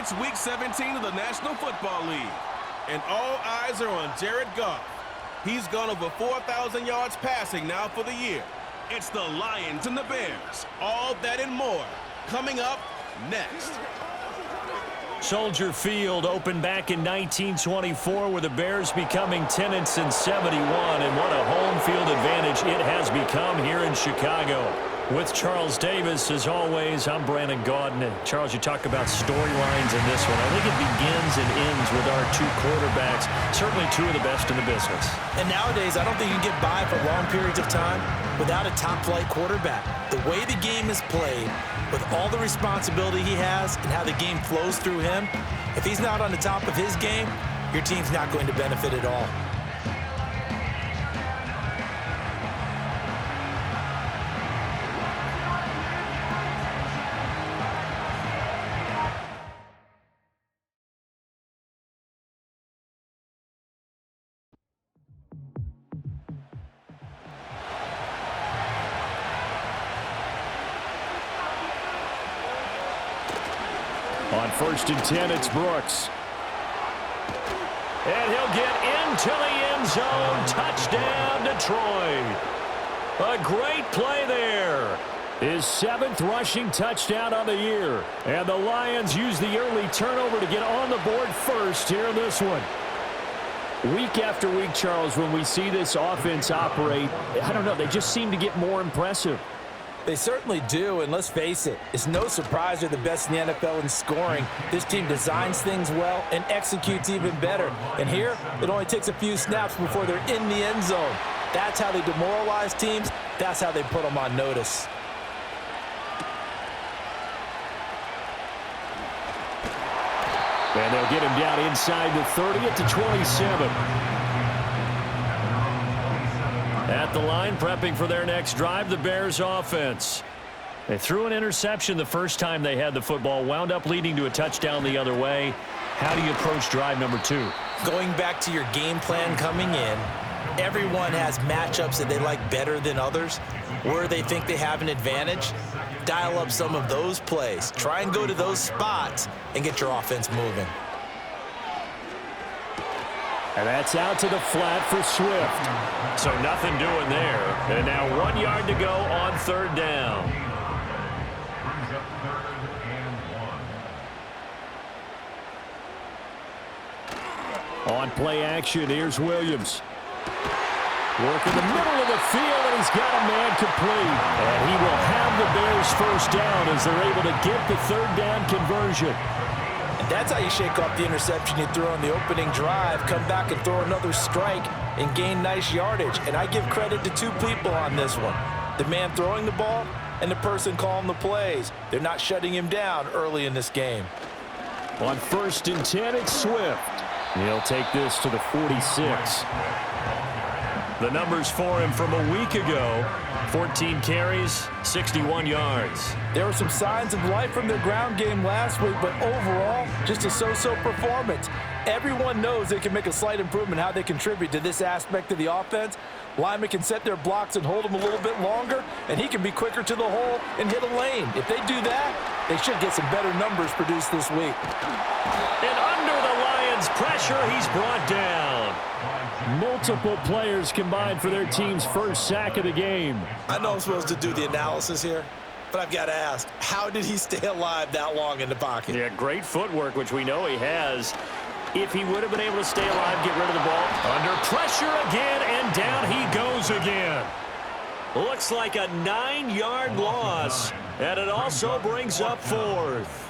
It's Week 17 of the National Football League, and all eyes are on Jared Goff. He's gone over 4,000 yards passing now for the year. It's the Lions and the Bears. All that and more coming up next. Soldier Field opened back in 1924 with the Bears becoming 10-71, and what a home field advantage it has become here in Chicago. With Charles Davis, as always, I'm Brandon Gaudin. Charles, you talk about storylines in this one. I think it begins and ends with our two quarterbacks, certainly two of the best in the business. And nowadays, I don't think you can get by for long periods of time without a top-flight quarterback. The way the game is played, with all the responsibility he has and how the game flows through him, if he's not on the top of his game, your team's not going to benefit at all. On 1st and 10, it's Brooks. And he'll get into the end zone. Touchdown, Detroit. A great play there. His 7th rushing touchdown on the year. And the Lions use the early turnover to get on the board first here in this one. Week after week, Charles, when we see this offense operate, I don't know, they just seem to get more impressive. They certainly do, and let's face it, it's no surprise they're the best in the NFL in scoring. This team designs things well and executes even better. And here, it only takes a few snaps before they're in the end zone. That's how they demoralize teams. That's how they put them on notice. And they'll get him down inside the 30 at the 27. At the line, prepping for their next drive, the Bears offense. They threw an interception the first time they had the football, wound up leading to a touchdown the other way. How do you approach drive number 2? Going back to your game plan coming in, everyone has matchups that they like better than others. Where they think they have an advantage, dial up some of those plays. Try and go to those spots and get your offense moving. And that's out to the flat for Swift. So nothing doing there. And now 1 yard to go on 3rd down. On play action, here's Williams. Work in the middle of the field, and he's got a man complete. And he will have the Bears first down as they're able to get the 3rd down conversion. That's how you shake off the interception you threw on the opening drive, come back and throw another strike and gain nice yardage. And I give credit to two people on this one. The man throwing the ball and the person calling the plays. They're not shutting him down early in this game. On 1st and 10, it's Swift. He'll take this to the 46. The numbers for him from a week ago: 14 carries, 61 yards. There were some signs of life from their ground game last week, but overall, just a so-so performance. Everyone knows they can make a slight improvement how they contribute to this aspect of the offense. Linemen can set their blocks and hold them a little bit longer, and he can be quicker to the hole and hit a lane. If they do that, they should get some better numbers produced this week. And under the Lions' pressure, he's brought down. Multiple players combined for their team's first sack of the game. I know I'm supposed to do the analysis here, but I've got to ask, how did he stay alive that long in the pocket? Yeah, great footwork, which we know he has. If he would have been able to stay alive, get rid of the ball. Under pressure again, and down he goes again. Looks like a 9-yard loss, and it also brings up 4th.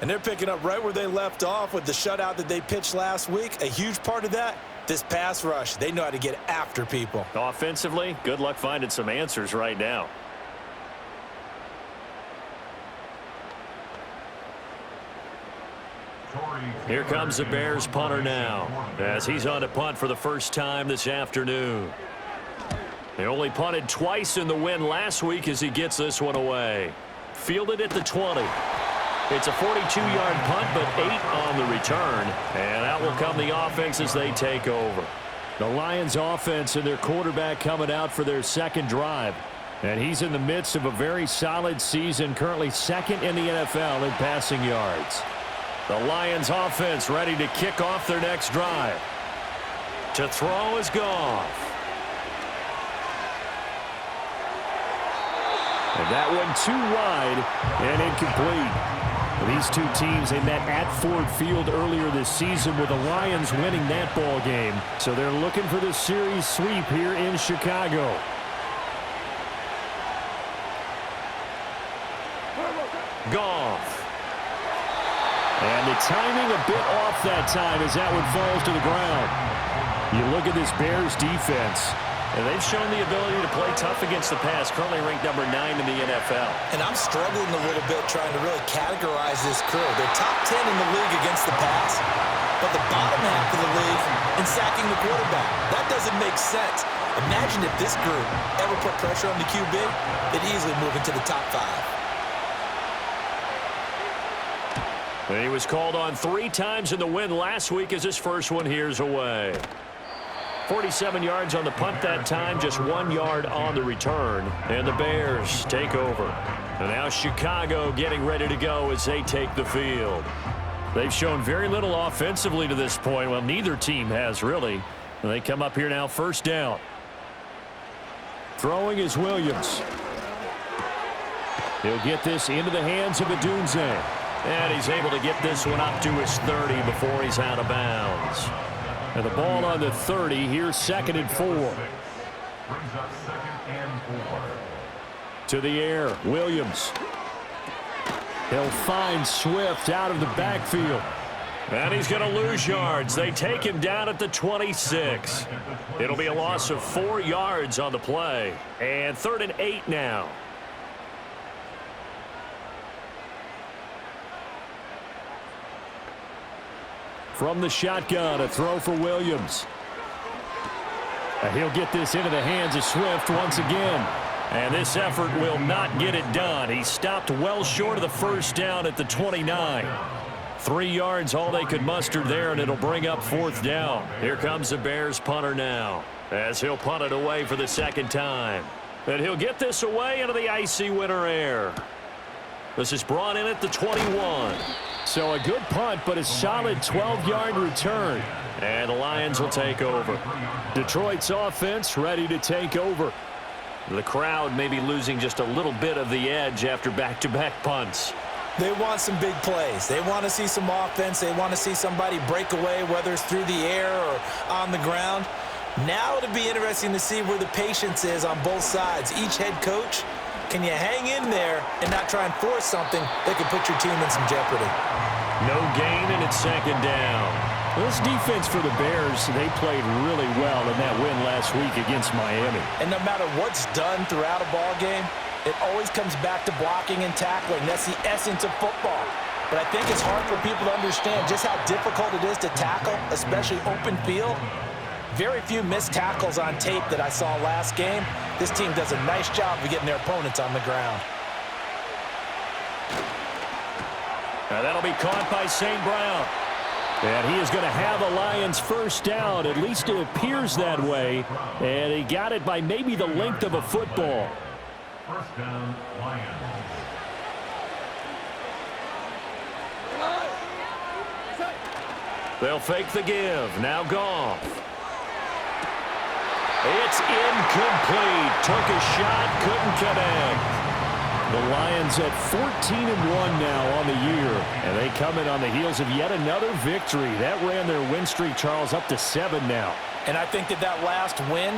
And they're picking up right where they left off with the shutout that they pitched last week. A huge part of that, this pass rush. They know how to get after people. Offensively, good luck finding some answers right now. Here comes the Bears punter now, as he's on to punt for the first time this afternoon. They only punted twice in the win last week as he gets this one away. Fielded at the 20. It's a 42-yard punt, but 8 on the return. And out will come the offense as they take over. The Lions offense and their quarterback coming out for their second drive. And he's in the midst of a very solid season, currently second in the NFL in passing yards. The Lions offense ready to kick off their next drive. To throw is Goff. And that one too wide and incomplete. These two teams, they met at Ford Field earlier this season with the Lions winning that ball game. So they're looking for the series sweep here in Chicago. Goff. And the timing a bit off that time as that one falls to the ground. You look at this Bears defense. And they've shown the ability to play tough against the pass, currently ranked number 9 in the NFL. And I'm struggling a little bit trying to really categorize this crew. They're top 10 in the league against the pass, but the bottom half of the league in sacking the quarterback. That doesn't make sense. Imagine if this group ever put pressure on the QB, they'd easily move into the top 5. And he was called on 3 times in the win last week as his first one here's away. 47 yards on the punt that time, just 1 yard on the return. And the Bears take over. And now Chicago getting ready to go as they take the field. They've shown very little offensively to this point. Well, neither team has really. And they come up here now, first down. Throwing is Williams. He'll get this into the hands of Odunze. And he's able to get this one up to his 30 before he's out of bounds. And the ball on the 30, here's 2nd and 4. To the air, Williams. He'll find Swift out of the backfield. And he's going to lose yards. They take him down at the 26. It'll be a loss of 4 yards on the play. And 3rd and 8 now. From the shotgun, a throw for Williams. And he'll get this into the hands of Swift once again. And this effort will not get it done. He stopped well short of the first down at the 29. 3 yards all they could muster there, and it'll bring up 4th down. Here comes the Bears punter now, as he'll punt it away for the 2nd time. And he'll get this away into the icy winter air. This is brought in at the 21. So a good punt, but a solid 12-yard return. And the Lions will take over. Detroit's offense ready to take over. The crowd may be losing just a little bit of the edge after back-to-back punts. They want some big plays. They want to see some offense. They want to see somebody break away, whether it's through the air or on the ground. Now it'll be interesting to see where the patience is on both sides. Each head coach, can you hang in there and not try and force something that could put your team in some jeopardy? No gain, and it's 2nd down. This defense for the Bears, they played really well in that win last week against Miami. And no matter what's done throughout a ball game, it always comes back to blocking and tackling. That's the essence of football. But I think it's hard for people to understand just how difficult it is to tackle, especially open field. Very few missed tackles on tape that I saw last game. This team does a nice job of getting their opponents on the ground. Now that'll be caught by St. Brown. And he is going to have a Lions first down. At least it appears that way. And he got it by maybe the length of a football. First down, Lions. They'll fake the give. Now Goff. It's incomplete. Took a shot, couldn't connect. The Lions at 14-1 now on the year. And they come in on the heels of yet another victory. That ran their win streak, Charles, up to 7 now. And I think that last win,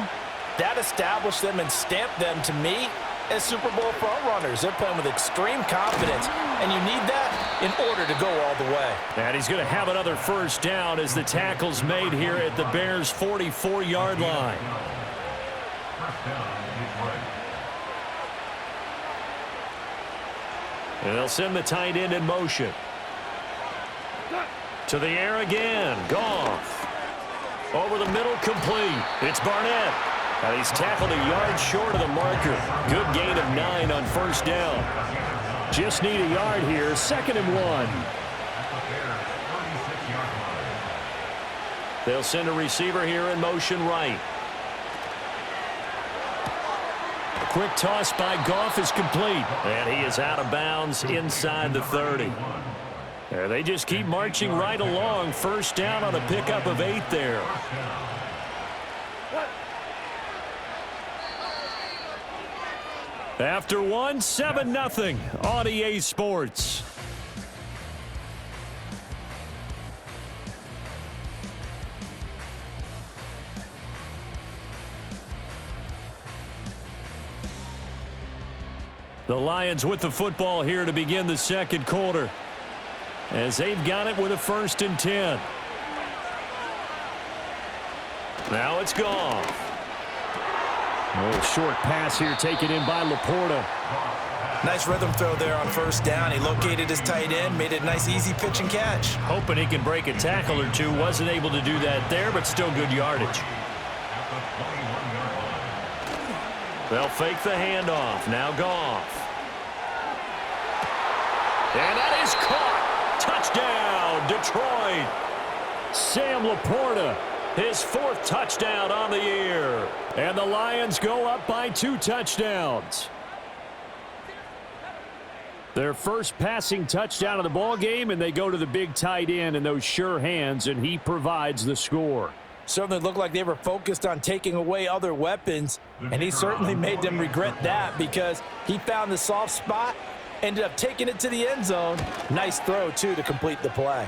that established them and stamped them, to me, as Super Bowl frontrunners. They're playing with extreme confidence, and you need that in order to go all the way. And he's going to have another first down as the tackle's made here at the Bears' 44-yard line. First down, Detroit. And they'll send the tight end in motion. To the air again. Goff. Over the middle, complete. It's Barnett. And he's tackled a yard short of the marker. Good gain of 9 on first down. Just need a yard here. 2nd and 1. They'll send a receiver here in motion right. A quick toss by Goff is complete. And he is out of bounds inside the 30. They just keep marching right along. First down on a pickup of 8 there. After one, 7-0 on EA Sports. The Lions with the football here to begin the second quarter, as they've got it with a 1st and 10. Now it's Goff. A little short pass here taken in by Laporta. Nice rhythm throw there on 1st down. He located his tight end, made it a nice easy pitch and catch. Hoping he can break a tackle or two. Wasn't able to do that there, but still good yardage. They'll fake the handoff. Now Goff. And that is caught. Touchdown, Detroit. Sam Laporta, his 4th touchdown on the year. And the Lions go up by 2 touchdowns. Their first passing touchdown of the ball game, and they go to the big tight end in those sure hands, and he provides the score. Certainly looked like they were focused on taking away other weapons, and he certainly made them regret that because he found the soft spot, ended up taking it to the end zone. Nice throw, too, to complete the play.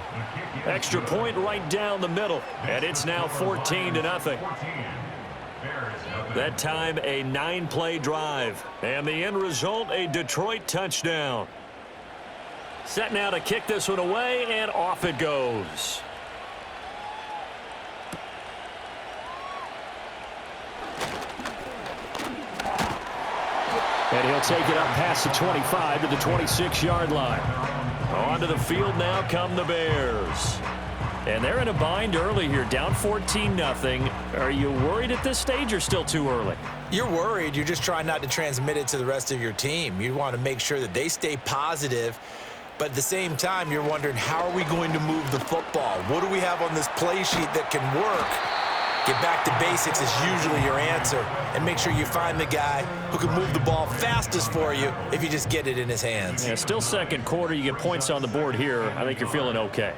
Extra point right down the middle, and it's now 14-0. That time, a 9-play drive, and the end result, a Detroit touchdown. Set now to kick this one away, and off it goes. And he'll take it up past the 25 to the 26-yard line. Onto the field now come the Bears. And they're in a bind early here, down 14-0. Are you worried at this stage or still too early? You're worried. You're just trying not to transmit it to the rest of your team. You want to make sure that they stay positive. But at the same time, you're wondering, how are we going to move the football? What do we have on this play sheet that can work? Get back to basics is usually your answer. And make sure you find the guy who can move the ball fastest for you if you just get it in his hands. Yeah, still second quarter. You get points on the board here. I think you're feeling okay.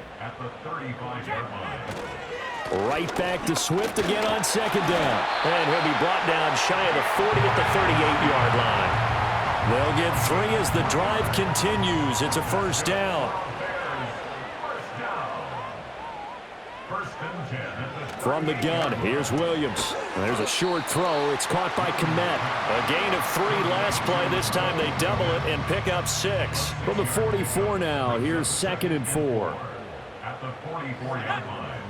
Right back to Swift again on 2nd down. And he'll be brought down shy of the 40 at the 38-yard line. They'll get 3 as the drive continues. It's a 1st down. From the gun, here's Williams. There's a short throw. It's caught by Kmet. A gain of 3 last play. This time they double it and pick up 6. From the 44 now, here's 2nd and 4. At the 44-yard line.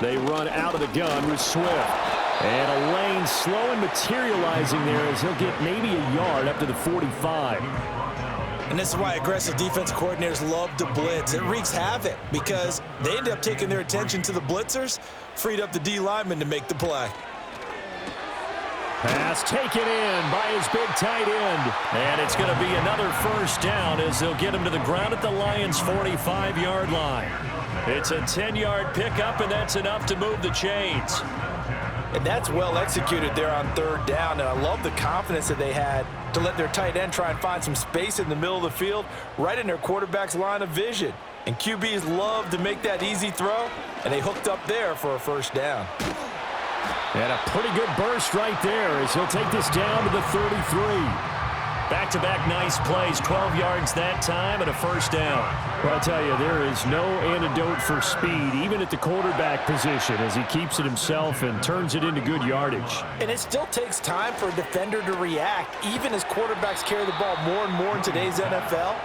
They run out of the gun with Swift. And a lane slow and materializing there as he'll get maybe a yard up to the 45. And this is why aggressive defense coordinators love to blitz. It wreaks havoc because they end up taking their attention to the blitzers, freed up the D lineman to make the play. Pass taken in by his big tight end. And it's going to be another 1st down as they'll get him to the ground at the Lions' 45-yard line. It's a 10-yard pickup, and that's enough to move the chains. And that's well executed there on 3rd down. And I love the confidence that they had to let their tight end try and find some space in the middle of the field, right in their quarterback's line of vision. And QBs love to make that easy throw, and they hooked up there for a 1st down. And a pretty good burst right there as he'll take this down to the 33. Back-to-back nice plays, 12 yards that time and a 1st down. Well, I'll tell you, there is no antidote for speed, even at the quarterback position, as he keeps it himself and turns it into good yardage. And it still takes time for a defender to react, even as quarterbacks carry the ball more and more in today's NFL.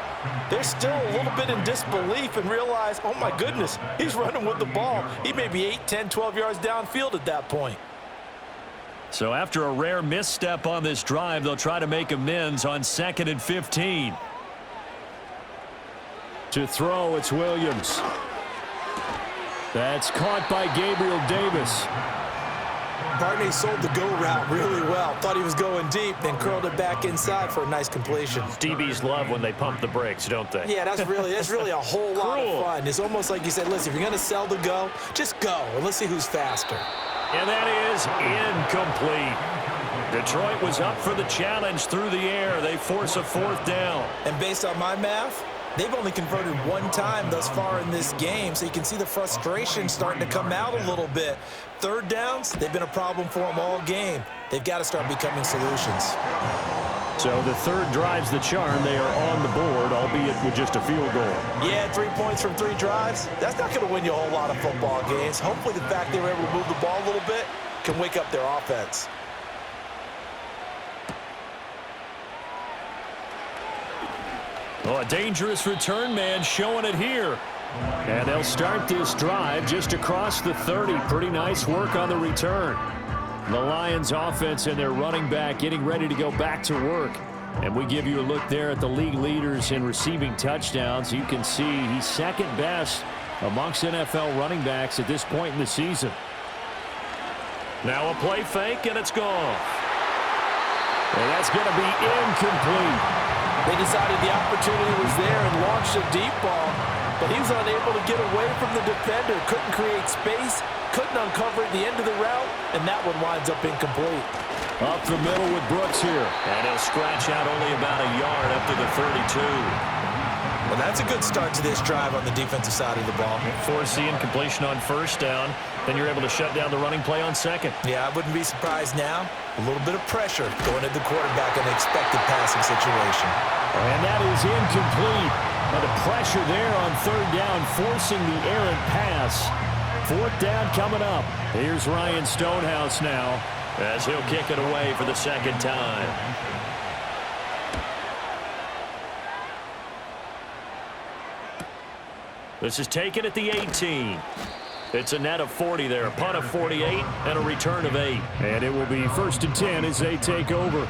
They're still a little bit in disbelief and realize, oh my goodness, he's running with the ball. He may be 8, 10, 12 yards downfield at that point. So after a rare misstep on this drive, they'll try to make amends on 2nd and 15. To throw, it's Williams. That's caught by Gabriel Davis. Barney sold the go route really well. Thought he was going deep, then curled it back inside for a nice completion. DBs love when they pump the brakes, don't they? Yeah, that's really a whole lot of fun. It's almost like you said, listen, if you're going to sell the go, just go, and let's see who's faster. And that is incomplete. Detroit was up for the challenge through the air. They force a 4th down. And based on my math, They've only converted one time thus far in this game, so you can see the frustration starting to come out a little bit. Third downs, they've been a problem for them all game. They've got to start becoming solutions. So the third drive's the charm. They are on the board, albeit with just a field goal. Yeah, 3 points from 3 drives. That's not going to win you a whole lot of football games. Hopefully the fact they were able to move the ball a little bit can wake up their offense. Oh, a dangerous return man showing it here. And they'll start this drive just across the 30. Pretty nice work on the return. The Lions offense and their running back getting ready to go back to work. And we give you a look there at the league leaders in receiving touchdowns. You can see he's second best amongst NFL running backs at this point in the season. Now a play fake, and it's gone. And that's going to be incomplete. They decided the opportunity was there and launched a deep ball, but he was unable to get away from the defender, couldn't create space, couldn't uncover at the end of the route, and that one winds up incomplete. Up the middle with Brooks here. And he'll scratch out only about a yard up to the 32. Well, that's a good start to this drive on the defensive side of the ball. Forcing completion on first down. Then you're able to shut down the running play on second. Yeah, I wouldn't be surprised now. A little bit of pressure going at the quarterback in an expected passing situation. And that is incomplete. Now the pressure there on third down, forcing the errant pass. Fourth down coming up. Here's Ryan Stonehouse now as he'll kick it away for the second time. This is taken at the 18. It's a net of 40 there, a punt of 48, and a return of 8. And it will be 1st and 10 as they take over.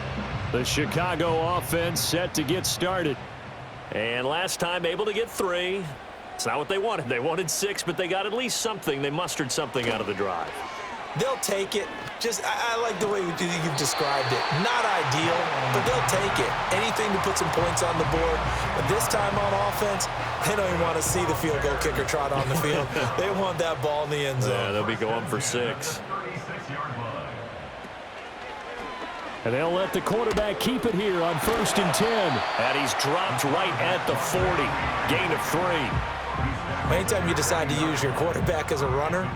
The Chicago offense set to get started. And last time able to get 3. It's not what they wanted. They wanted 6, but they got at least something. They mustered something out of the drive. They'll take it. I like the way you've described it. Not ideal, but they'll take it. Anything to put some points on the board. But this time on offense, they don't even want to see the field goal kicker trot on the field. They want that ball in the end zone. Yeah, they'll be going for 6. And they'll let the quarterback keep it here on 1st and 10. And he's dropped right at the 40. Gain of 3. Anytime you decide to use your quarterback as a runner,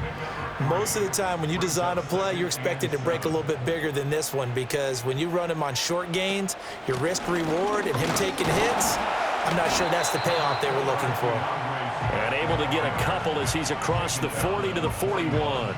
most of the time when you design a play, you're expected to break a little bit bigger than this one, because when you run him on short gains, your risk-reward and him taking hits, I'm not sure that's the payoff they were looking for. And able to get a couple as he's across the 40 to the 41.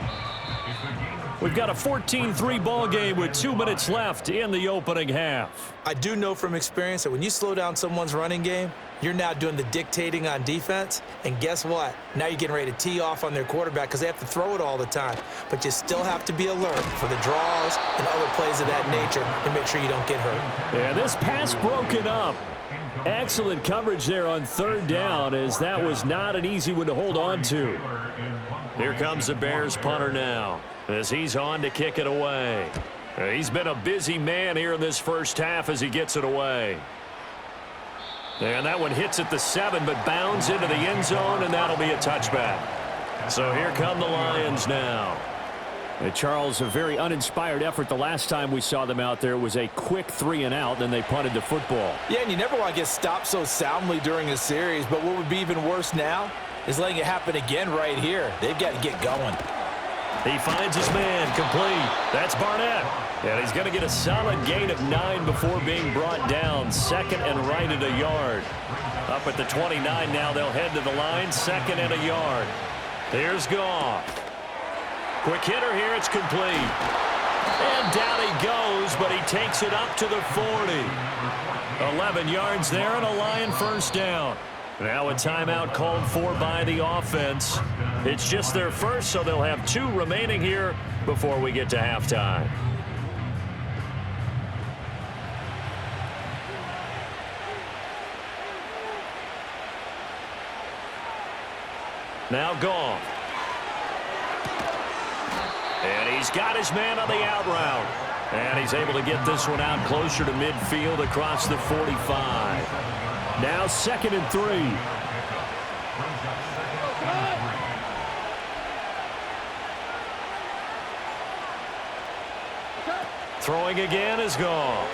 We've got a 14-3 ball game with 2 minutes left in the opening half. I do know from experience that when you slow down someone's running game, you're now doing the dictating on defense, and guess what? Now you're getting ready to tee off on their quarterback because they have to throw it all the time. But you still have to be alert for the draws and other plays of that nature to make sure you don't get hurt. Yeah, this pass broken up. Excellent coverage there on third down, as that was not an easy one to hold on to. Here comes the Bears punter now as he's on to kick it away. He's been a busy man here in this first half as he gets it away. And that one hits at the 7, but bounds into the end zone, and that'll be a touchback. So here come the Lions now. And Charles, a very uninspired effort the last time we saw them out there was a quick 3-and-out, then they punted the football. Yeah, and you never want to get stopped so soundly during a series, but what would be even worse now is letting it happen again right here. They've got to get going. He finds his man, complete. That's Barnett. And he's going to get a solid gain of 9 before being brought down. Second and right at a yard. Up at the 29 now, they'll head to the line. Second and a yard. Here's Goff. Quick hitter here, it's complete. And down he goes, but he takes it up to the 40. 11 yards there and a Lion first down. Now a timeout called for by the offense. It's just their first, so they'll have 2 remaining here before we get to halftime. Now Goff. And he's got his man on the out route. And he's able to get this one out closer to midfield across the 45. Now 2nd and 3. Throwing again is Goff.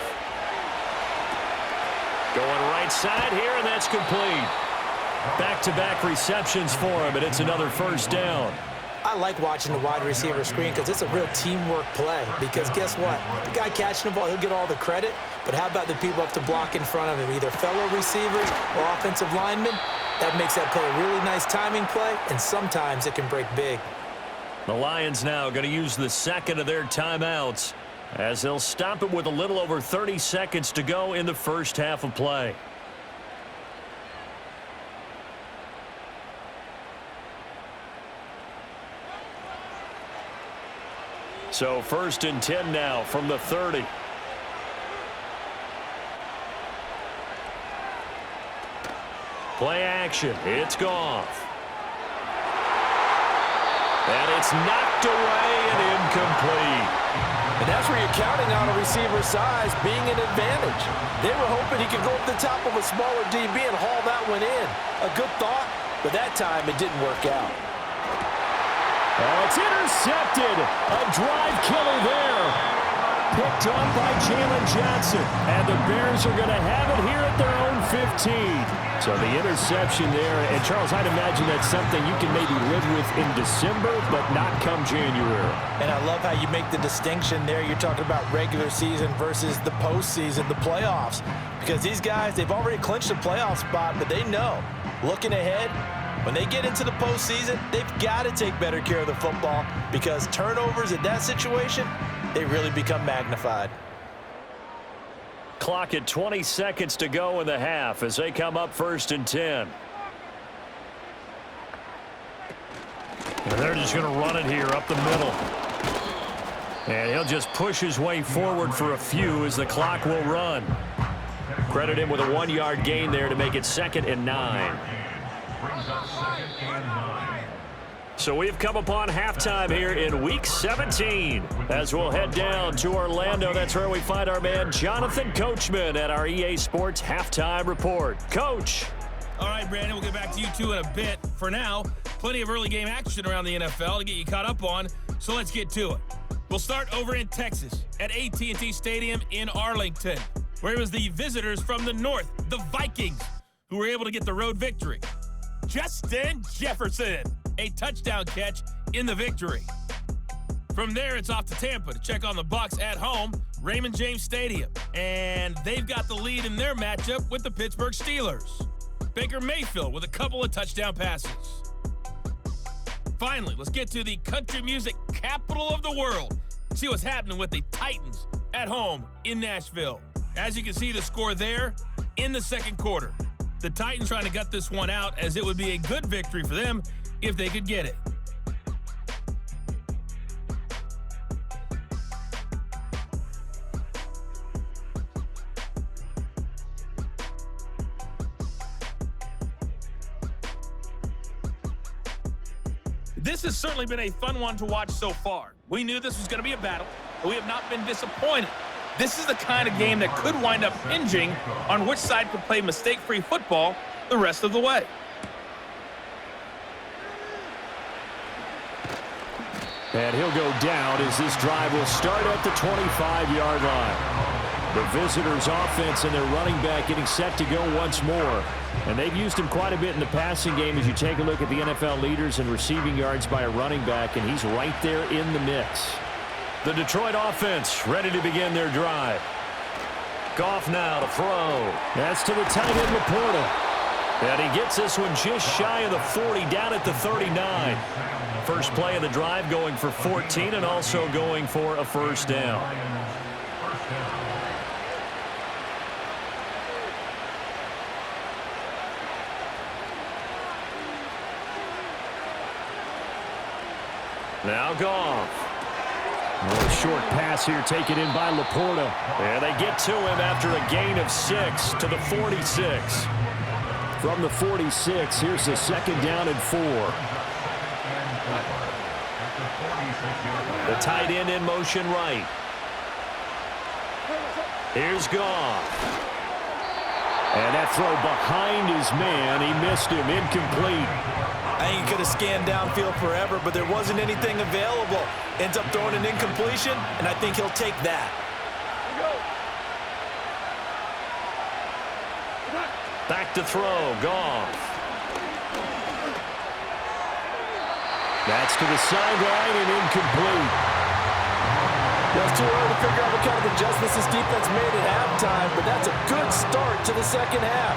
Going right side here, and that's complete. Back-to-back receptions for him, and it's another first down. I like watching the wide receiver screen because it's a real teamwork play. Because guess what? The guy catching the ball, he'll get all the credit. But how about the people up to block in front of him, either fellow receivers or offensive linemen? That makes that play a really nice timing play, and sometimes it can break big. The Lions now going to use the second of their timeouts as they'll stop it with a little over 30 seconds to go in the first half of play. So 1st and 10 now from the 30. Play action. It's Goff. And it's knocked away and incomplete. And that's where you're counting on a receiver's size being an advantage. They were hoping he could go up the top of a smaller DB and haul that one in. A good thought, but that time it didn't work out. Oh, it's intercepted. A drive killer there. Picked off by Jalen Johnson. And the Bears are going to have it here at their own 15. So the interception there. And, Charles, I'd imagine that's something you can maybe live with in December, but not come January. And I love how you make the distinction there. You're talking about regular season versus the postseason, the playoffs. Because these guys, they've already clinched a playoff spot, but they know, looking ahead, when they get into the postseason, they've got to take better care of the football because turnovers in that situation, they really become magnified. Clock at 20 seconds to go in the half as they come up 1st and 10. And they're just going to run it here up the middle. And he'll just push his way forward for a few as the clock will run. Credit him with a 1-yard gain there to make it 2nd and 9. Brings up 2nd and 9. So we've come upon halftime here in Week 17. As we'll head down to Orlando, that's where we find our man Jonathan Coachman at our EA Sports Halftime Report. Coach. All right, Brandon, we'll get back to you two in a bit. For now, plenty of early game action around the NFL to get you caught up on, so let's get to it. We'll start over in Texas at AT&T Stadium in Arlington, where it was the visitors from the north, the Vikings, who were able to get the road victory. Justin Jefferson, a touchdown catch in the victory. From there, it's off to Tampa to check on the Bucs at home, Raymond James Stadium. And they've got the lead in their matchup with the Pittsburgh Steelers. Baker Mayfield with a couple of touchdown passes. Finally, let's get to the country music capital of the world. See what's happening with the Titans at home in Nashville. As you can see, the score there in the second quarter. The Titans trying to gut this one out as it would be a good victory for them if they could get it. This has certainly been a fun one to watch so far. We knew this was going to be a battle, but we have not been disappointed. This is the kind of game that could wind up hinging on which side could play mistake-free football the rest of the way. And he'll go down as this drive will start at the 25-yard line. The visitors' offense and their running back getting set to go once more. And they've used him quite a bit in the passing game as you take a look at the NFL leaders in receiving yards by a running back, and he's right there in the mix. The Detroit offense ready to begin their drive. Goff now to throw. That's to the tight end, Laporta. And he gets this one just shy of the 40, down at the 39. First play of the drive going for 14 and also going for a first down. Now Goff. A short pass here taken in by Laporta. And they get to him after a gain of 6 to the 46. From the 46, here's the 2nd down and 4. The tight end in motion right. Here's Goff. And that throw behind his man. He missed him. Incomplete. I think he could have scanned downfield forever, but there wasn't anything available. Ends up throwing an incompletion, and I think he'll take that. Back to throw, Goff. That's to the sideline and incomplete. It's too early to figure out what kind of adjustments this defense made at halftime, but that's a good start to the second half.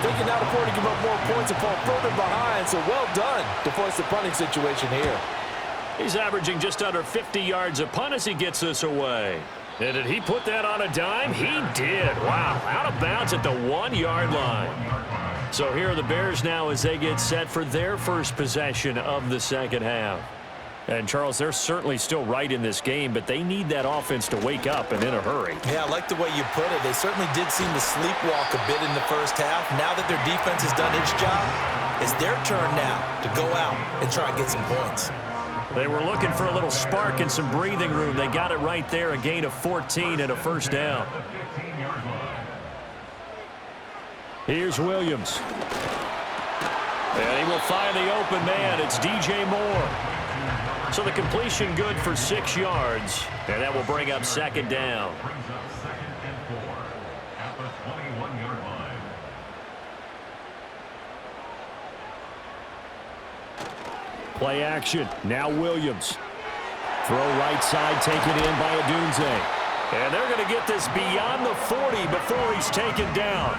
They can now afford to give up more points and fall further behind, so well done to force the punting situation here. He's averaging just under 50 yards a punt as he gets this away. And did he put that on a dime? He did. Wow, out of bounds at the 1-yard line. So here are the Bears now as they get set for their first possession of the second half. And, Charles, they're certainly still right in this game, but they need that offense to wake up and in a hurry. Yeah, I like the way you put it. They certainly did seem to sleepwalk a bit in the first half. Now that their defense has done its job, it's their turn now to go out and try and get some points. They were looking for a little spark and some breathing room. They got it right there, a gain of 14 and a first down. Here's Williams. And he will find the open man. It's DJ Moore. So the completion good for 6 yards, and that will bring up second down. Play action. Now Williams. Throw right side taken in by Odunze. And they're going to get this beyond the 40 before he's taken down.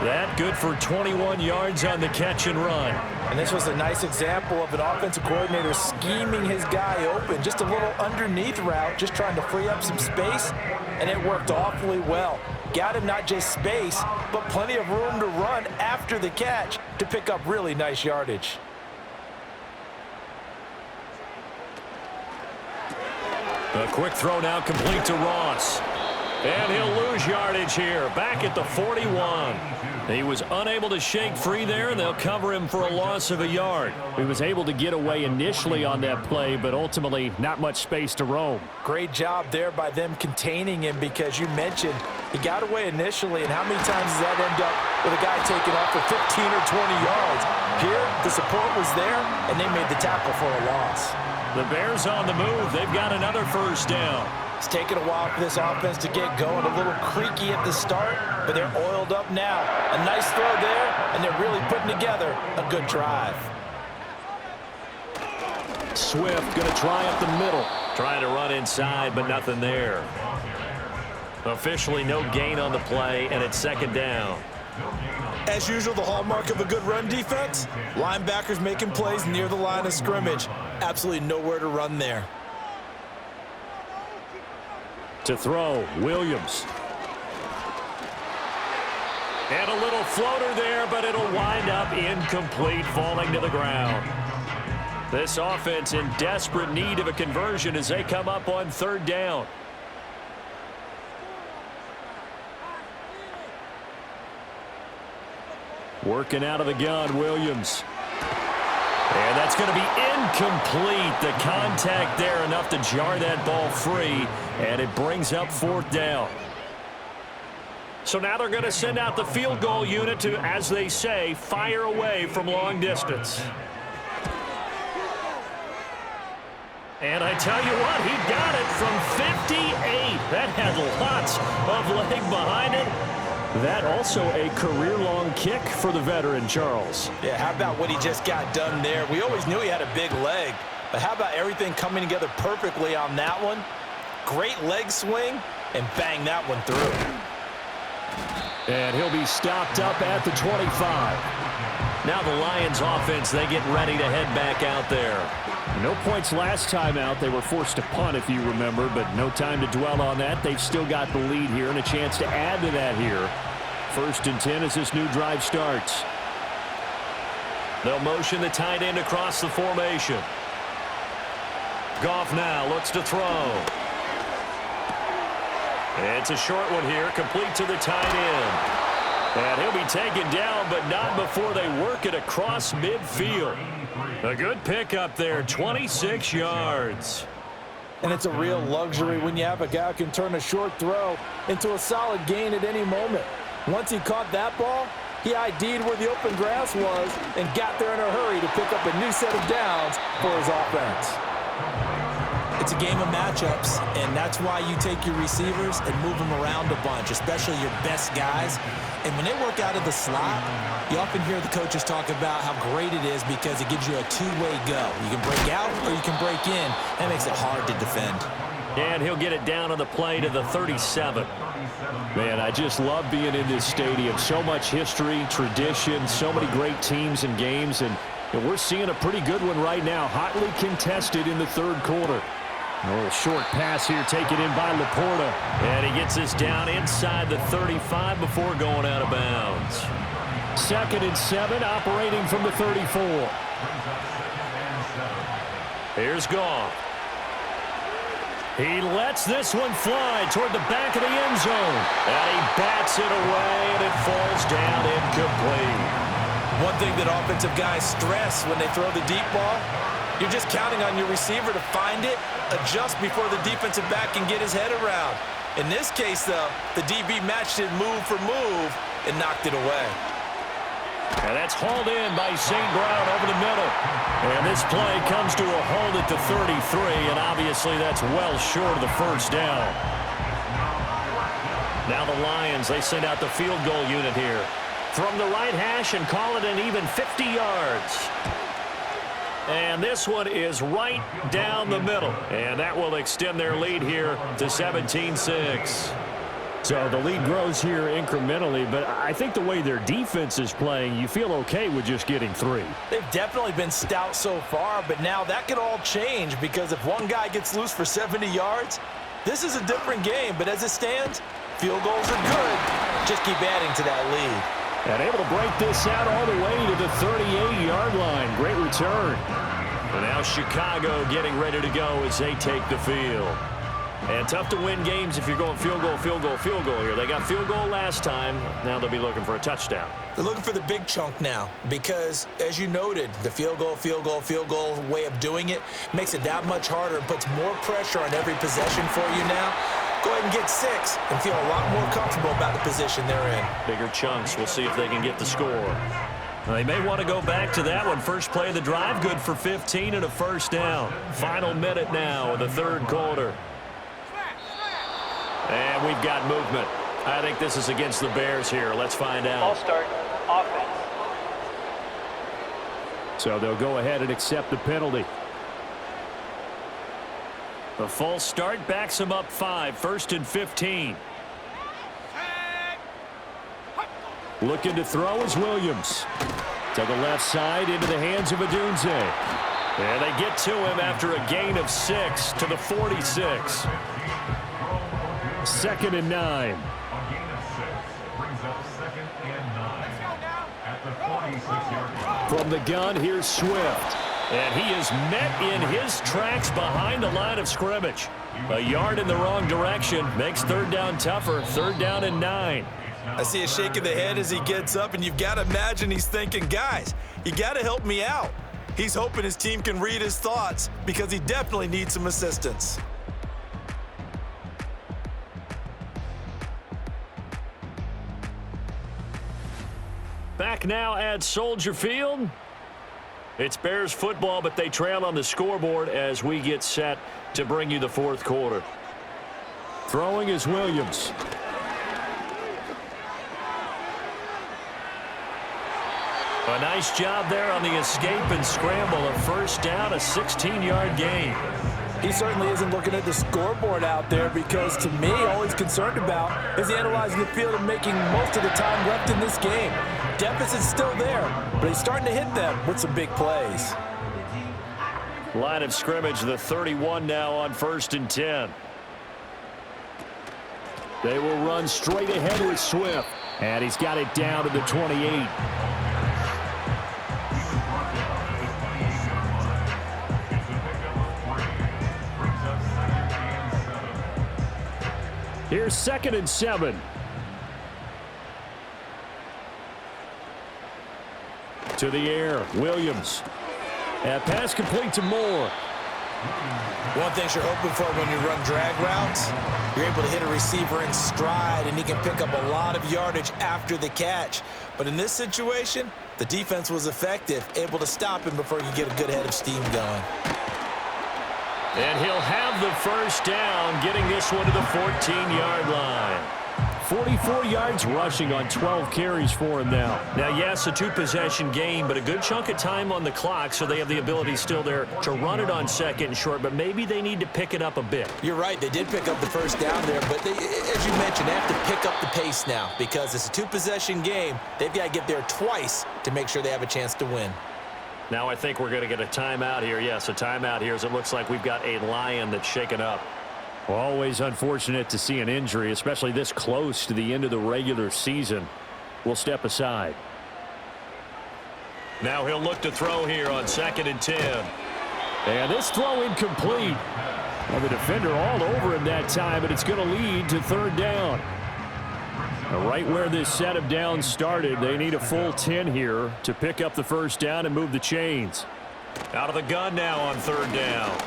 That good for 21 yards on the catch and run. And this was a nice example of an offensive coordinator scheming his guy open. Just a little underneath route, just trying to free up some space, and it worked awfully well. Got him not just space, but plenty of room to run after the catch to pick up really nice yardage. A quick throw now complete to Ross. And he'll lose yardage here, back at the 41. He was unable to shake free there, and they'll cover him for a loss of a yard. He was able to get away initially on that play, but ultimately not much space to roam. Great job there by them containing him, because you mentioned he got away initially, and how many times does that end up with a guy taking off for 15 or 20 yards? Here, the support was there, and they made the tackle for a loss. The Bears on the move. They've got another first down. It's taken a while for this offense to get going. A little creaky at the start, but they're oiled up now. A nice throw there, and they're really putting together a good drive. Swift going to try up the middle. Trying to run inside, but nothing there. Officially no gain on the play, and it's second down. As usual, the hallmark of a good run defense, linebackers making plays near the line of scrimmage. Absolutely nowhere to run there. To throw, Williams. And a little floater there, but it'll wind up incomplete, falling to the ground. This offense in desperate need of a conversion as they come up on third down. Working out of the gun, Williams. And that's going to be incomplete. The contact there enough to jar that ball free, and it brings up fourth down. So now they're going to send out the field goal unit to, as they say, fire away from long distance. And I tell you what, he got it from 58. That had lots of leg behind it. That also a career-long kick for the veteran, Charles. Yeah, how about what he just got done there? We always knew he had a big leg, but how about everything coming together perfectly on that one? Great leg swing, and bang that one through. And he'll be stopped up at the 25. Now the Lions offense, they get ready to head back out there. No points last time out. They were forced to punt, if you remember, but no time to dwell on that. They've still got the lead here and a chance to add to that here. 1st and 10 as this new drive starts. They'll motion the tight end across the formation. Goff now looks to throw. It's a short one here, complete to the tight end. And he'll be taken down, but not before they work it across midfield. A good pickup there, 26 yards. And it's a real luxury when you have a guy who can turn a short throw into a solid gain at any moment. Once he caught that ball, he ID'd where the open grass was and got there in a hurry to pick up a new set of downs for his offense. It's a game of matchups, and that's why you take your receivers and move them around a bunch, especially your best guys. And when they work out of the slot, you often hear the coaches talk about how great it is because it gives you a two-way go. You can break out or you can break in. That makes it hard to defend. And he'll get it down on the play to the 37. Man, I just love being in this stadium. So much history, tradition, so many great teams and games, and we're seeing a pretty good one right now, hotly contested in the third quarter. A little short pass here taken in by Laporta. And he gets this down inside the 35 before going out of bounds. 2nd and 7, operating from the 34. Here's Goff. He lets this one fly toward the back of the end zone. And he bats it away, and it falls down incomplete. One thing that offensive guys stress when they throw the deep ball, you're just counting on your receiver to find it, adjust before the defensive back can get his head around. In this case, though, the DB matched it move for move and knocked it away. And that's hauled in by St. Brown over the middle. And this play comes to a halt at the 33, and obviously that's well short of the first down. Now the Lions, they send out the field goal unit here. From the right hash and call it an even 50 yards. And this one is right down the middle. And that will extend their lead here to 17-6. So the lead grows here incrementally, but I think the way their defense is playing, you feel okay with just getting 3. They've definitely been stout so far, but now that could all change because if one guy gets loose for 70 yards, this is a different game. But as it stands, field goals are good. Just keep adding to that lead. And able to break this out all the way to the 38-yard line. Great return. And now Chicago getting ready to go as they take the field. And tough to win games if you're going field goal, field goal, field goal here. They got field goal last time. Now they'll be looking for a touchdown. They're looking for the big chunk now because, as you noted, the field goal, field goal, field goal way of doing it makes it that much harder and puts more pressure on every possession for you now. Go ahead and get 6 and feel a lot more comfortable about the position they're in. Bigger chunks. We'll see if they can get the score. They may want to go back to that one. First play of the drive, good for 15 and a first down. Final minute now of the third quarter. And we've got movement. I think this is against the Bears here. Let's find out. Ball start, offense. So they'll go ahead and accept the penalty. The false start backs him up 5, 1st and 15. Looking to throw is Williams. To the left side into the hands of Odunze. And they get to him after a gain of 6 to the 46. 2nd and 9. A gain of 6 brings up 2nd and 9 at the 46-yard line. From the gun, here's Swift. And he is met in his tracks behind the line of scrimmage. A yard in the wrong direction makes third down tougher. 3rd down and 9. I see a shake of the head as he gets up, and you've got to imagine he's thinking, guys, you got to help me out. He's hoping his team can read his thoughts because he definitely needs some assistance. Back now at Soldier Field. It's Bears football, but they trail on the scoreboard as we get set to bring you the fourth quarter. Throwing is Williams. A nice job there on the escape and scramble. A first down, a 16-yard gain. He certainly isn't looking at the scoreboard out there because, to me, all he's concerned about is analyzing the field and making most of the time left in this game. Deficit's still there, but he's starting to hit them with some big plays. Line of scrimmage, the 31 now on 1st and 10. They will run straight ahead with Swift. And he's got it down to the 28. Here's 2nd and 7. To the air, Williams. And pass complete to Moore. One thing you're hoping for when you run drag routes, you're able to hit a receiver in stride, and he can pick up a lot of yardage after the catch. But in this situation, the defense was effective, able to stop him before you get a good head of steam going. And he'll have the first down, getting this one to the 14-yard line. 44 yards rushing on 12 carries for him now. Now, yes, a two-possession game, but a good chunk of time on the clock, so they have the ability still there to run it on second and short, but maybe they need to pick it up a bit. You're right. They did pick up the first down there, but as you mentioned, they have to pick up the pace now because it's a two-possession game. They've got to get there twice to make sure they have a chance to win. Now I think we're going to get a timeout here. Yes, a timeout here as it looks like we've got a Lion that's shaken up. Always unfortunate to see an injury, especially this close to the end of the regular season. We'll step aside. Now he'll look to throw here on 2nd and 10. And this throw incomplete. Well, the defender all over him that time, but it's going to lead to 3rd down. Now, right where this set of downs started, they need a full 10 here to pick up the first down and move the chains. Out of the gun now on 3rd down.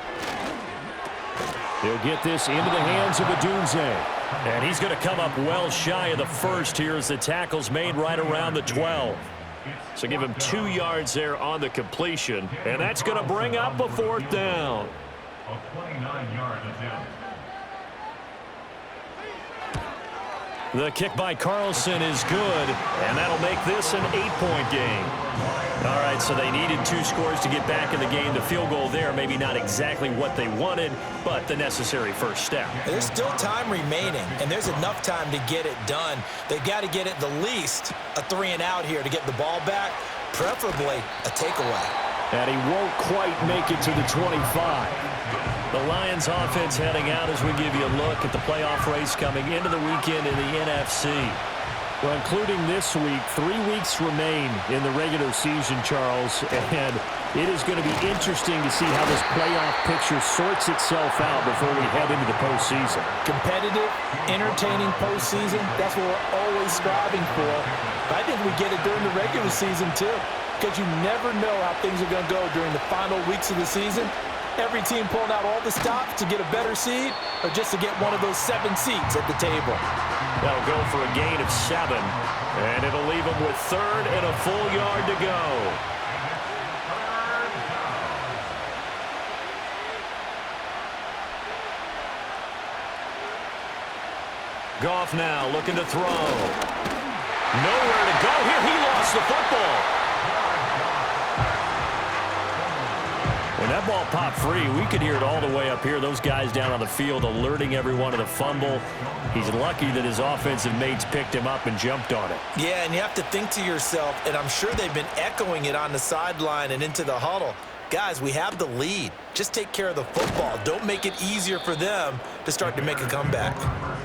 He'll get this into the hands of Odunze. And he's going to come up well shy of the first here as the tackle's made right around the 12. So give him 2 yards there on the completion. And that's going to bring up a 4th down. A 29-yard attempt. The kick by Carlson is good, and that'll make this an 8-point game. All right, so they needed 2 scores to get back in the game. The field goal there, maybe not exactly what they wanted, but the necessary first step. There's still time remaining, and there's enough time to get it done. They've got to get at the least a 3-and-out here to get the ball back, preferably a takeaway. And he won't quite make it to the 25. The Lions offense heading out as we give you a look at the playoff race coming into the weekend in the NFC. Well, including this week, 3 weeks remain in the regular season, Charles, and it is going to be interesting to see how this playoff picture sorts itself out before we head into the postseason. Competitive, entertaining postseason, that's what we're always striving for. But I think we get it during the regular season, too, because you never know how things are going to go during the final weeks of the season. Every team pulling out all the stops to get a better seed or just to get one of those 7 seats at the table. That'll go for a gain of 7, and it'll leave them with 3rd and a full yard to go. Goff now looking to throw. Nowhere to go here. He lost the football. When that ball popped free, we could hear it all the way up here. Those guys down on the field alerting everyone of the fumble. He's lucky that his offensive mates picked him up and jumped on it. Yeah, and you have to think to yourself, and I'm sure they've been echoing it on the sideline and into the huddle. Guys, we have the lead. Just take care of the football. Don't make it easier for them to start to make a comeback.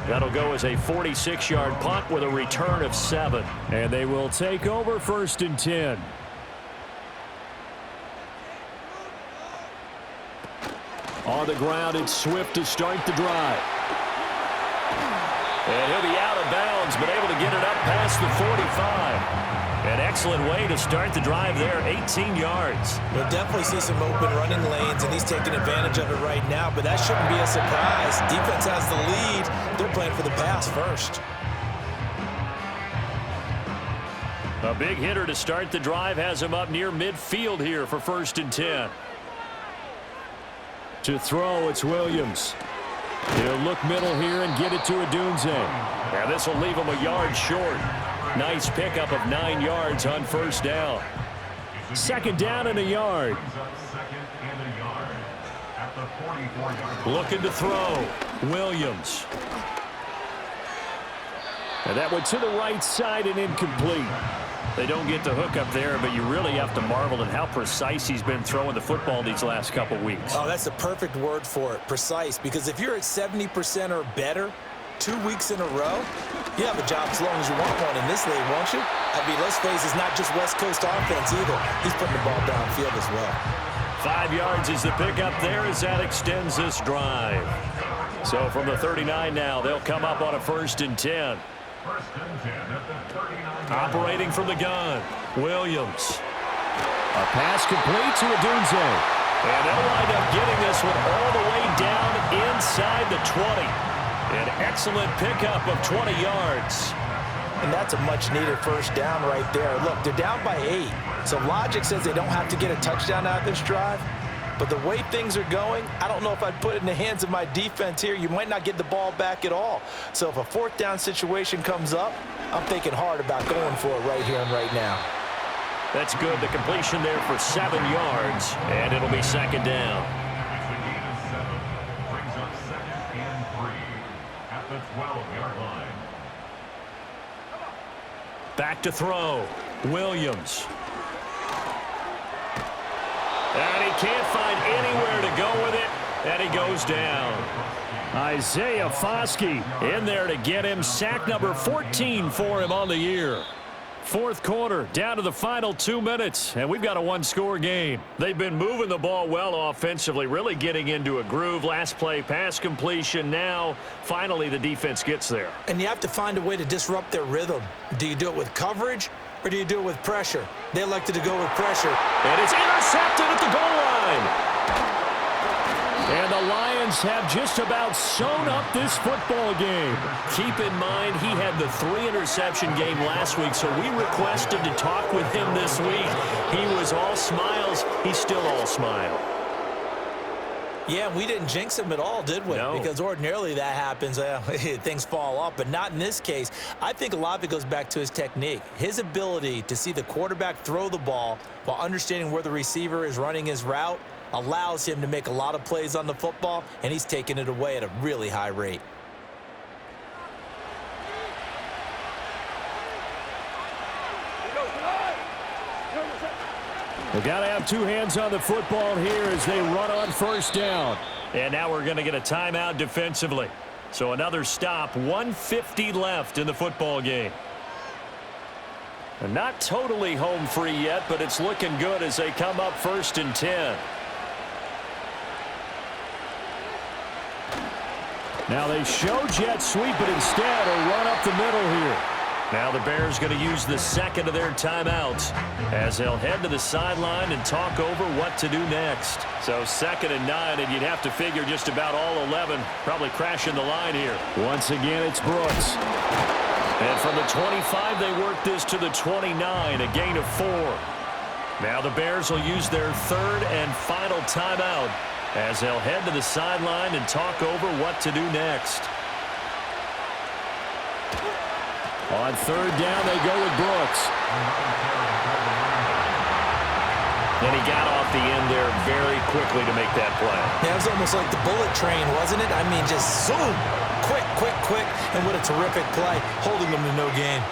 That'll go as a 46-yard punt with a return of 7. And they will take over 1st and 10. On the ground, it's Swift to start the drive. And he'll be out of bounds, but able to get it up past the 45. An excellent way to start the drive there, 18 yards. We'll definitely see some open running lanes, and he's taking advantage of it right now, but that shouldn't be a surprise. Defense has the lead. They're playing for the pass first. A big hitter to start the drive has him up near midfield here for 1st and 10. To throw, it's Williams. He'll look middle here and get it to Odunze. Now this will leave him a yard short. Nice pickup of 9 yards on 1st down. 2nd down and a yard. Looking to throw. Williams. And that went to the right side and incomplete. They don't get the hook up there, but you really have to marvel at how precise he's been throwing the football these last couple weeks. Oh, that's the perfect word for it, precise, because if you're at 70% or better 2 weeks in a row, you have a job as long as you want one in this league, won't you? I mean, let's face it, it's not just West Coast offense either. He's putting the ball downfield as well. 5 yards is the pickup there as that extends this drive. So from the 39 now, they'll come up on a 1st and 10. Operating from the gun, Williams. A pass complete to Odunze. And they'll wind up getting this one all the way down inside the 20. An excellent pickup of 20 yards. And that's a much-needed first down right there. Look, they're down by 8. So logic says they don't have to get a touchdown out of this drive. But the way things are going, I don't know if I'd put it in the hands of my defense here. You might not get the ball back at all. So if a fourth down situation comes up, I'm thinking hard about going for it right here and right now. That's good. The completion there for 7 yards, and it'll be second down. It's a gain of 7. Brings up 2nd and 3 at the 12-yard line. Back to throw. Williams. And he can't find anywhere to go with it, and he goes down. Isaiah Foskey in there to get him. Sack number 14 for him on the year. Fourth quarter, down to the final 2 minutes, and we've got a one-score game. They've been moving the ball well offensively, really getting into a groove. Last play, pass completion. Now, finally, the defense gets there. And you have to find a way to disrupt their rhythm. Do you do it with coverage, or do you do it with pressure? They elected to go with pressure. And it's intercepted at the goal line. And the Lions have just about sewn up this football game. Keep in mind, he had the 3-interception game last week, so we requested to talk with him this week. He was all smiles. He's still all smile. Yeah, we didn't jinx him at all, did we? No. Because ordinarily that happens. Things fall off, but not in this case. I think a lot of it goes back to his technique. His ability to see the quarterback throw the ball while understanding where the receiver is running his route allows him to make a lot of plays on the football, and he's taking it away at a really high rate. They've got to have 2 hands on the football here as they run on first down. And now we're going to get a timeout defensively. So another stop, 1:50 left in the football game. And not totally home free yet, but it's looking good as they come up 1st and 10. Now they show jet sweep, but instead a run up the middle here. Now the Bears going to use the second of their timeouts as they'll head to the sideline and talk over what to do next. So 2nd and 9, and you'd have to figure just about all 11 probably crashing the line here. Once again, it's Brooks. And from the 25, they work this to the 29, a gain of 4. Now the Bears will use their 3rd and final timeout as they'll head to the sideline and talk over what to do next. On 3rd down, they go with Brooks. And he got off the end there very quickly to make that play. Yeah, it was almost like the bullet train, wasn't it? I mean, just zoom, quick, and what a terrific play, holding them to no gain.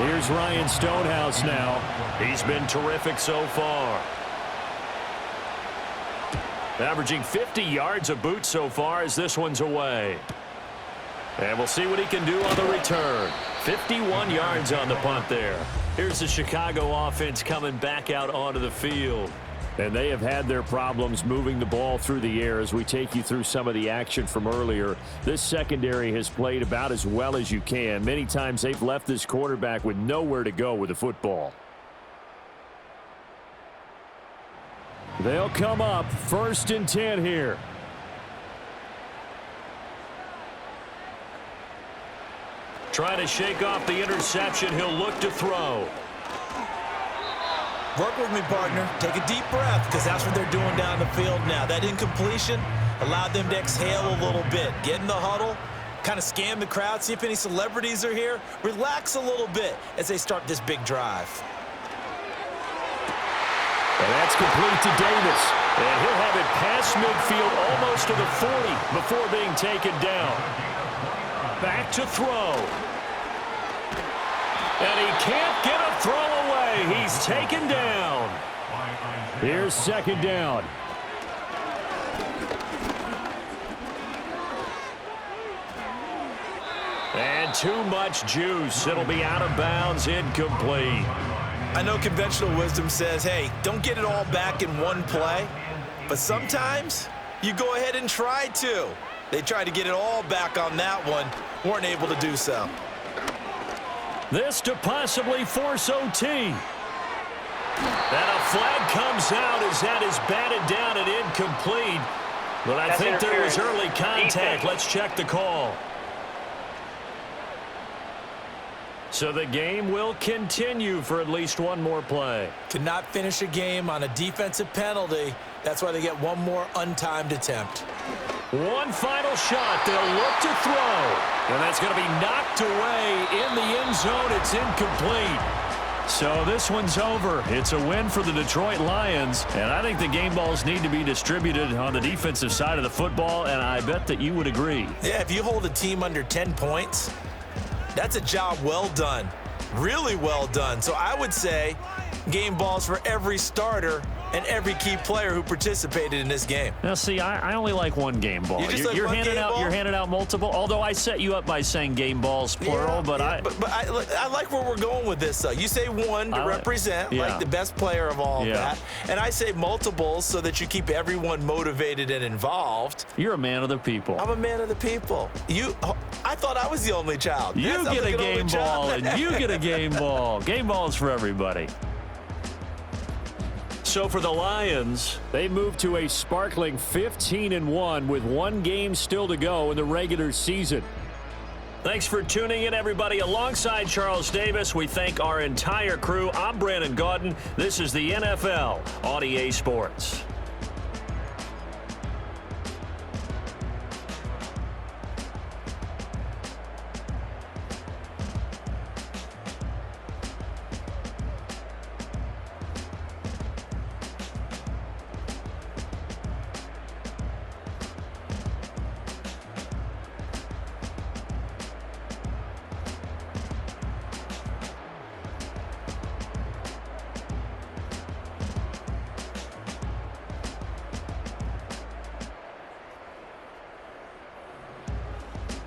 Here's Ryan Stonehouse now. He's been terrific so far. Averaging 50 yards a boot so far as this one's away. And we'll see what he can do on the return. 51 yards on the punt there. Here's the Chicago offense coming back out onto the field. And they have had their problems moving the ball through the air as we take you through some of the action from earlier. This secondary has played about as well as you can. Many times they've left this quarterback with nowhere to go with the football. They'll come up 1st and 10 here. Trying to shake off the interception. He'll look to throw. Work with me, partner. Take a deep breath, because that's what they're doing down the field now. That incompletion allowed them to exhale a little bit. Get in the huddle, kind of scan the crowd, see if any celebrities are here. Relax a little bit as they start this big drive. And that's complete to Davis. And he'll have it past midfield almost to the 40 before being taken down. Back to throw. And he can't get a throw away. He's taken down. Here's 2nd down. And too much juice. It'll be out of bounds, incomplete. I know conventional wisdom says, hey, don't get it all back in one play. But sometimes you go ahead and try to. They tried to get it all back on that one. Weren't able to do so. This to possibly force OT. And a flag comes out as that is batted down and incomplete. But I think there was early contact. Let's check the call. So the game will continue for at least one more play. Cannot finish a game on a defensive penalty. That's why they get one more untimed attempt. One final shot. They'll look to throw. And that's going to be knocked away in the end zone. It's incomplete. So this one's over. It's a win for the Detroit Lions, and I think the game balls need to be distributed on the defensive side of the football, and I bet that you would agree. Yeah, if you hold a team under 10 points, that's a job well done. Really well done. So I would say game balls for every starter and every key player who participated in this game. Now, see, I only like one game ball. You're handing out multiple. Although I set you up by saying game balls plural, but I like where we're going with this. You say one to represent like the best player of all of that, and I say multiples so that you keep everyone motivated and involved. You're a man of the people. I'm a man of the people. I thought I was the only child. You get a game ball, and you get a game ball. Game balls for everybody. So for the Lions, they move to a sparkling 15-1 with one game still to go in the regular season. Thanks for tuning in, everybody. Alongside Charles Davis, we thank our entire crew. I'm Brandon Gaudin. This is the NFL on EA Sports.